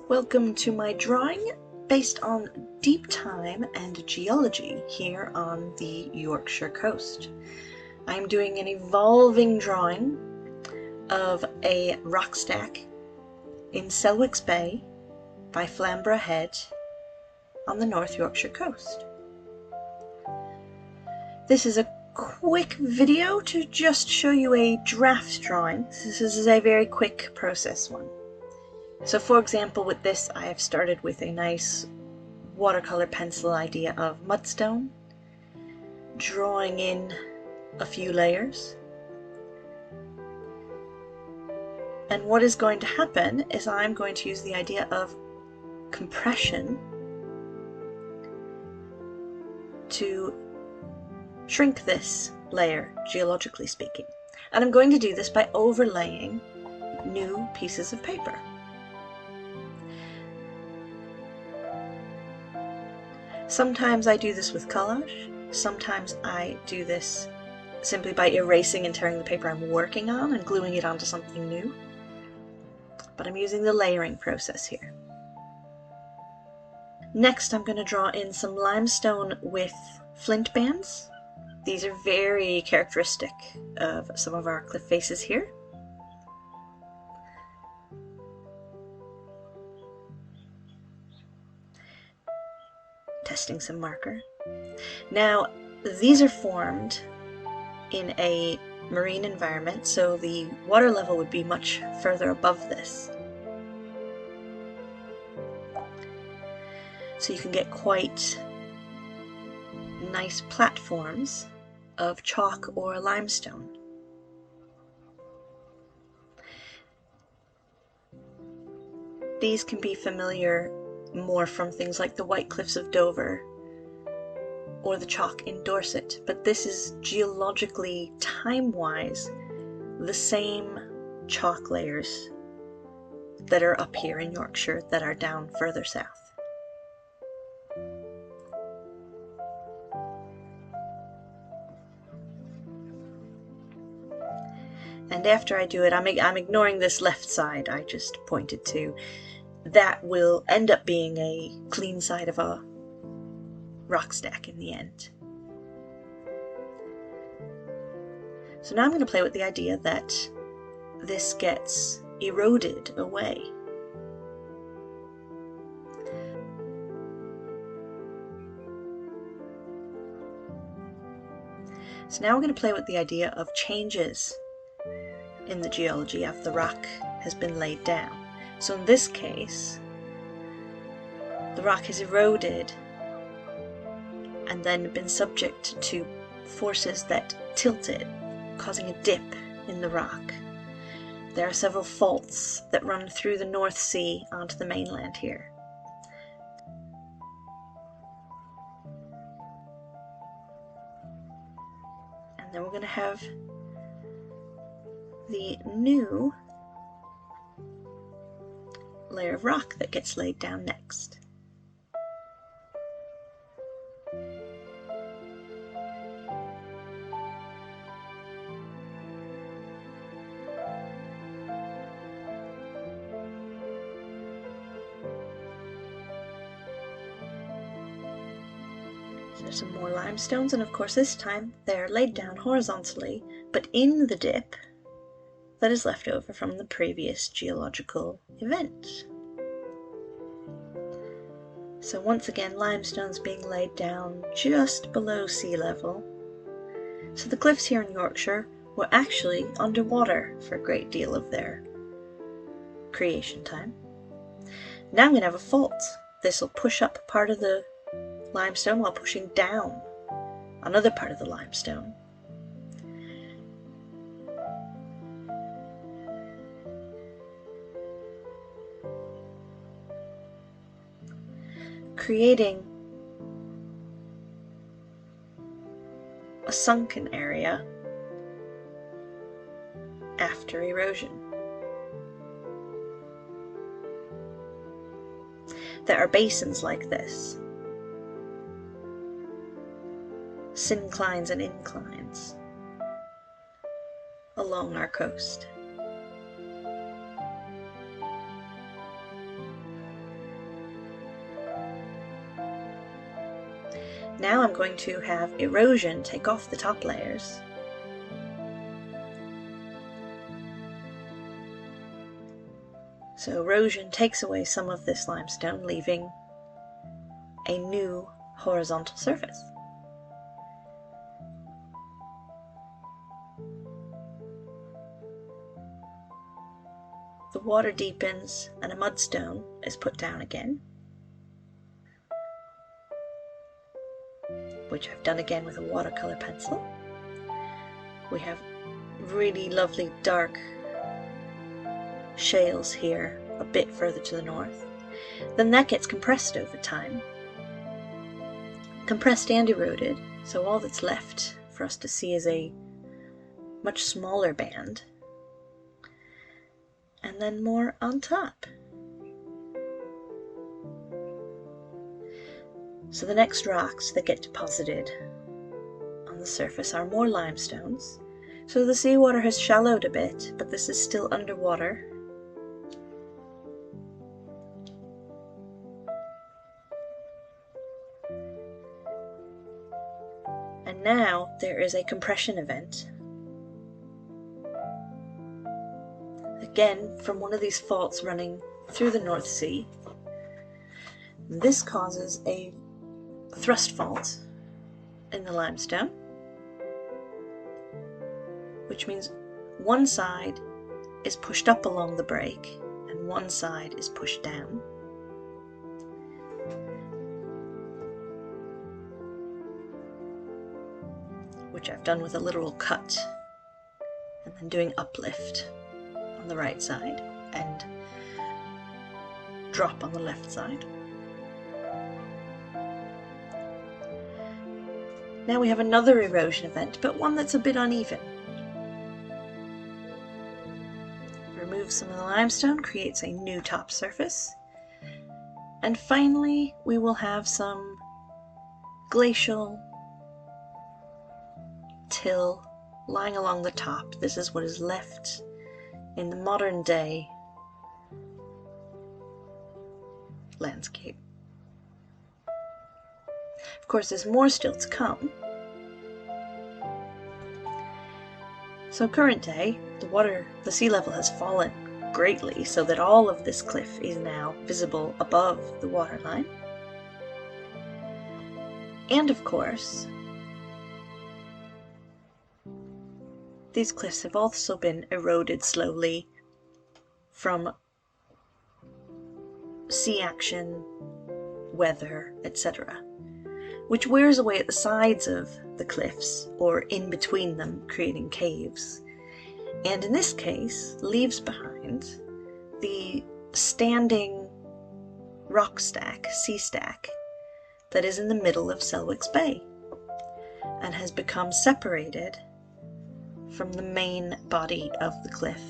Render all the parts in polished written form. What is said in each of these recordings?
Welcome to my drawing based on deep time and geology here on the Yorkshire coast. I'm doing an evolving drawing of a rock stack in Selwicks Bay by Flamborough Head on the North Yorkshire coast. This is a quick video to just show you a draft drawing. This is a very quick process one. So for example, with this I have started with a nice watercolor pencil idea of mudstone, drawing in a few layers. And what is going to happen is I'm going to use the idea of compression to shrink this layer, geologically speaking. And I'm going to do this by overlaying new pieces of paper. Sometimes I do this with collage, sometimes I do this simply by erasing and tearing the paper I'm working on and gluing it onto something new. But I'm using the layering process here. Next I'm going to draw in some limestone with flint bands. These are very characteristic of some of our cliff faces here. Testing some marker. Now these are formed in a marine environment, so the water level would be much further above this. So you can get quite nice platforms of chalk or limestone. These can be familiar more from things like the White Cliffs of Dover or the chalk in Dorset, but this is geologically, time-wise, the same chalk layers that are up here in Yorkshire that are down further south. And after I do it, I'm ignoring this left side I just pointed to. That will end up being a clean side of a rock stack in the end. So now I'm going to play with the idea that this gets eroded away. So now we're going to play with the idea of changes in the geology after the rock has been laid down. So in this case, the rock has eroded and then been subject to forces that tilt it, causing a dip in the rock. There are several faults that run through the North Sea onto the mainland here. And then we're going to have the new layer of rock that gets laid down next. So there's some more limestones, and of course this time they're laid down horizontally, but in the dip that is left over from the previous geological event. So once again, limestone's being laid down just below sea level. So the cliffs here in Yorkshire were actually underwater for a great deal of their creation time. Now I'm going to have a fault. This will push up part of the limestone while pushing down another part of the limestone. Creating a sunken area after erosion. There are basins like this, synclines and inclines along our coast. Now I'm going to have erosion take off the top layers. So erosion takes away some of this limestone, leaving a new horizontal surface. The water deepens and a mudstone is put down again, which I've done again with a watercolor pencil. We have really lovely dark shales here a bit further to the north. Then that gets compressed over time. Compressed and eroded, so all that's left for us to see is a much smaller band. And then more on top. So the next rocks that get deposited on the surface are more limestones. So the seawater has shallowed a bit, but this is still underwater. And now there is a compression event. Again, from one of these faults running through the North Sea. This causes a thrust fault in the limestone, which means one side is pushed up along the break and one side is pushed down. Which I've done with a literal cut, and then doing uplift on the right side and drop on the left side. Now we have another erosion event, but one that's a bit uneven. Remove some of the limestone, creates a new top surface. And finally, we will have some glacial till lying along the top. This is what is left in the modern day landscape. Of course, there's more still to come. So current day, the sea level has fallen greatly so that all of this cliff is now visible above the waterline. And of course, these cliffs have also been eroded slowly from sea action, weather, etc., which wears away at the sides of the cliffs or in between them, creating caves, and in this case leaves behind the standing rock stack, sea stack, that is in the middle of Selwicks Bay and has become separated from the main body of the cliff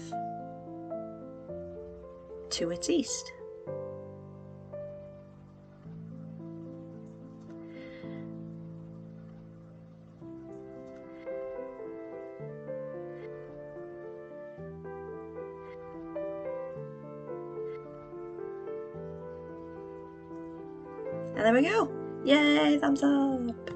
to its east. And there we go! Yay, thumbs up!